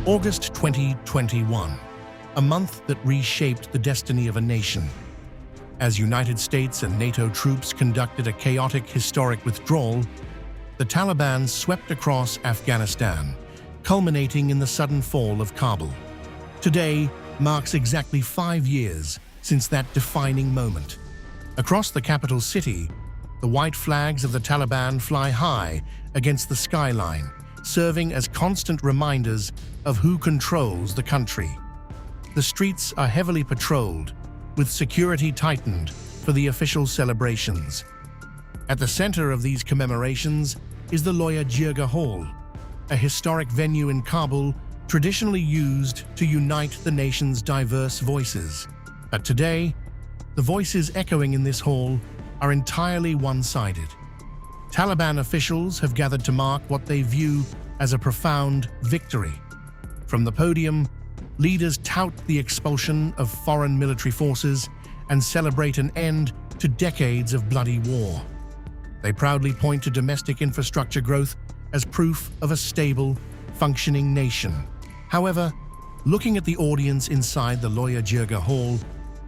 August 2021, a month that reshaped the destiny of a nation. As United States and NATO troops conducted a chaotic historic withdrawal, the Taliban swept across Afghanistan, culminating in the sudden fall of Kabul. Today marks exactly 5 years since that defining moment. Across the capital city, the white flags of the Taliban fly high against the skyline, serving as constant reminders of who controls the country. The streets are heavily patrolled, with security tightened for the official celebrations. At the center of these commemorations is the Loya Jirga Hall, a historic venue in Kabul traditionally used to unite the nation's diverse voices. But today, the voices echoing in this hall are entirely one-sided. Taliban officials have gathered to mark what they view as a profound victory. From the podium, leaders tout the expulsion of foreign military forces and celebrate an end to decades of bloody war. They proudly point to domestic infrastructure growth as proof of a stable, functioning nation. However, looking at the audience inside the Loya Jirga Hall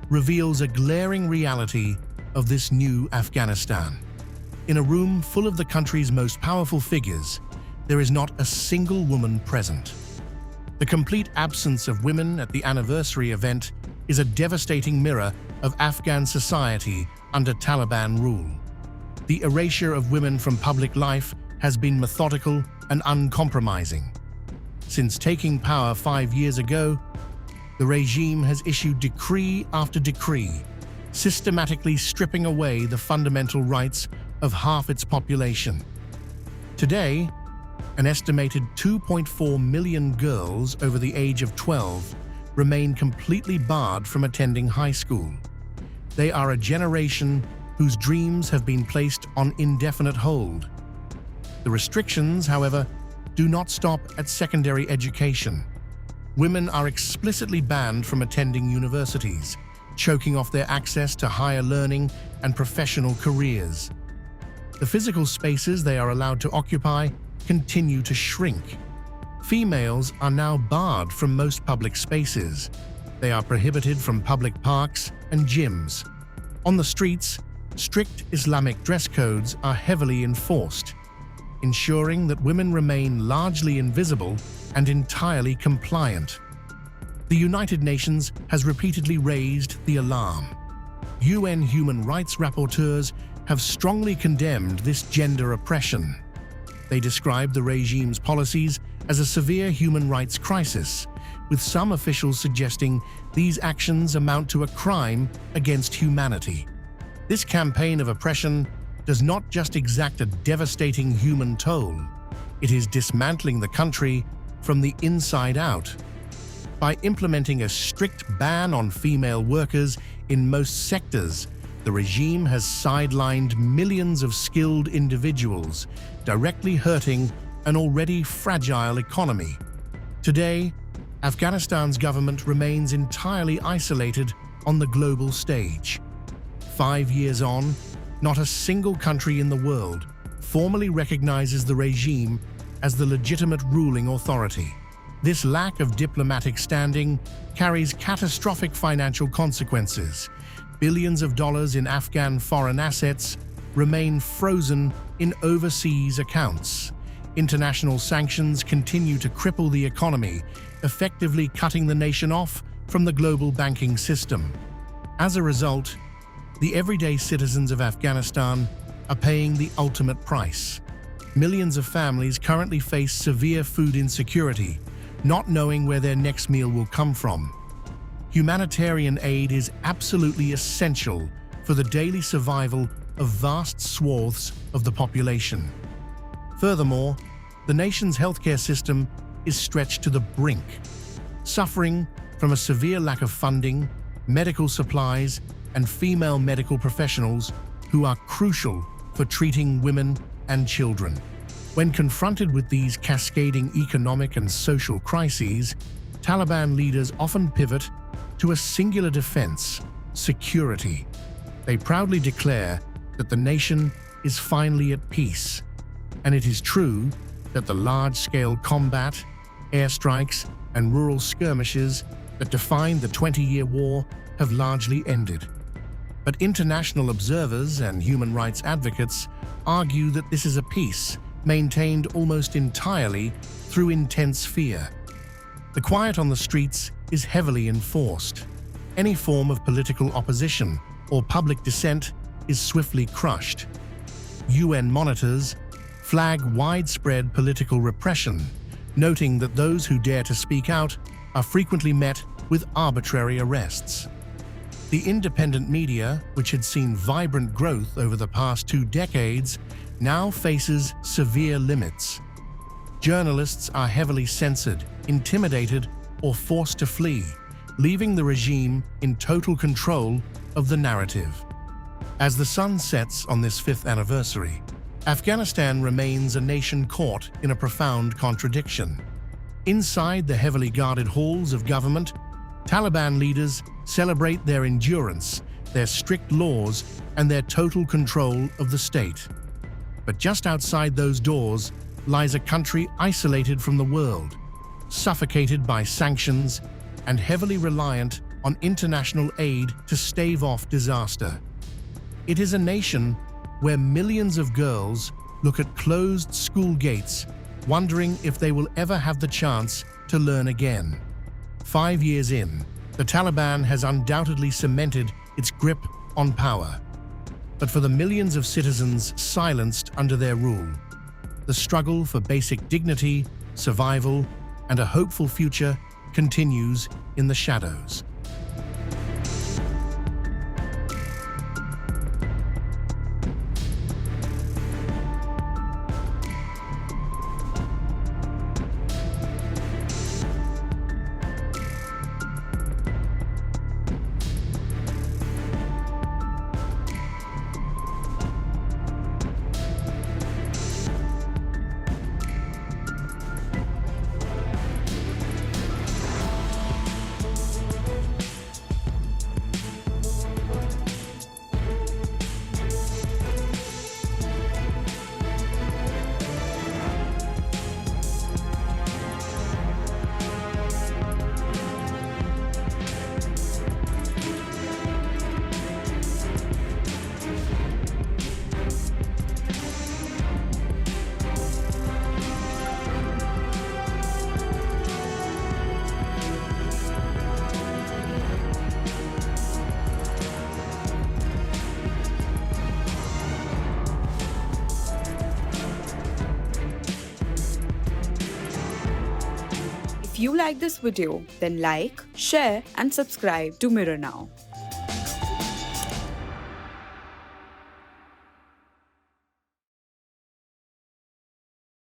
reveals a glaring reality of this new Afghanistan. In a room full of the country's most powerful figures, there is not a single woman present. The complete absence of women at the anniversary event is a devastating mirror of Afghan society under Taliban rule. The erasure of women from public life has been methodical and uncompromising. Since taking power 5 years ago, the regime has issued decree after decree, systematically stripping away the fundamental rights of half its population. Today, an estimated 2.4 million girls over the age of 12 remain completely barred from attending high school. They are a generation whose dreams have been placed on indefinite hold. The restrictions, however, do not stop at secondary education. Women are explicitly banned from attending universities, choking off their access to higher learning and professional careers. The physical spaces they are allowed to occupy continue to shrink. Females are now barred from most public spaces. They are prohibited from public parks and gyms. On the streets, strict Islamic dress codes are heavily enforced, ensuring that women remain largely invisible and entirely compliant. The United Nations has repeatedly raised the alarm. UN human rights rapporteurs have strongly condemned this gender oppression. They describe the regime's policies as a severe human rights crisis, with some officials suggesting these actions amount to a crime against humanity. This campaign of oppression does not just exact a devastating human toll, it is dismantling the country from the inside out. By implementing a strict ban on female workers in most sectors, the regime has sidelined millions of skilled individuals, directly hurting an already fragile economy. Today, Afghanistan's government remains entirely isolated on the global stage. 5 years on, not a single country in the world formally recognizes the regime as the legitimate ruling authority. This lack of diplomatic standing carries catastrophic financial consequences. Billions of dollars in Afghan foreign assets remain frozen in overseas accounts. International sanctions continue to cripple the economy, effectively cutting the nation off from the global banking system. As a result, the everyday citizens of Afghanistan are paying the ultimate price. Millions of families currently face severe food insecurity, not knowing where their next meal will come from. Humanitarian aid is absolutely essential for the daily survival of vast swaths of the population. Furthermore, the nation's healthcare system is stretched to the brink, suffering from a severe lack of funding, medical supplies, and female medical professionals who are crucial for treating women and children. When confronted with these cascading economic and social crises, Taliban leaders often pivot to a singular defense: security. They proudly declare that the nation is finally at peace, and it is true that the large-scale combat airstrikes, and rural skirmishes that defined the 20-year war have largely ended. But international observers and human rights advocates argue that this is a peace maintained almost entirely through intense fear. The quiet on the streets is heavily enforced. Any form of political opposition or public dissent is swiftly crushed. UN monitors flag widespread political repression, noting that those who dare to speak out are frequently met with arbitrary arrests. The independent media, which had seen vibrant growth over the past 2 decades, now faces severe limits. Journalists are heavily censored, intimidated, or forced to flee, leaving the regime in total control of the narrative. As the sun sets on this 5th anniversary, Afghanistan remains a nation caught in a profound contradiction. Inside the heavily guarded halls of government, Taliban leaders celebrate their endurance, their strict laws, and their total control of the state. But just outside those doors lies a country isolated from the world, suffocated by sanctions and heavily reliant on international aid to stave off disaster. It is a nation where millions of girls look at closed school gates, wondering if they will ever have the chance to learn again. 5 years in, the Taliban has undoubtedly cemented its grip on power. But for the millions of citizens silenced under their rule, the struggle for basic dignity, survival, and a hopeful future continues in the shadows. If you like this video, then like, share and subscribe to Mirror Now.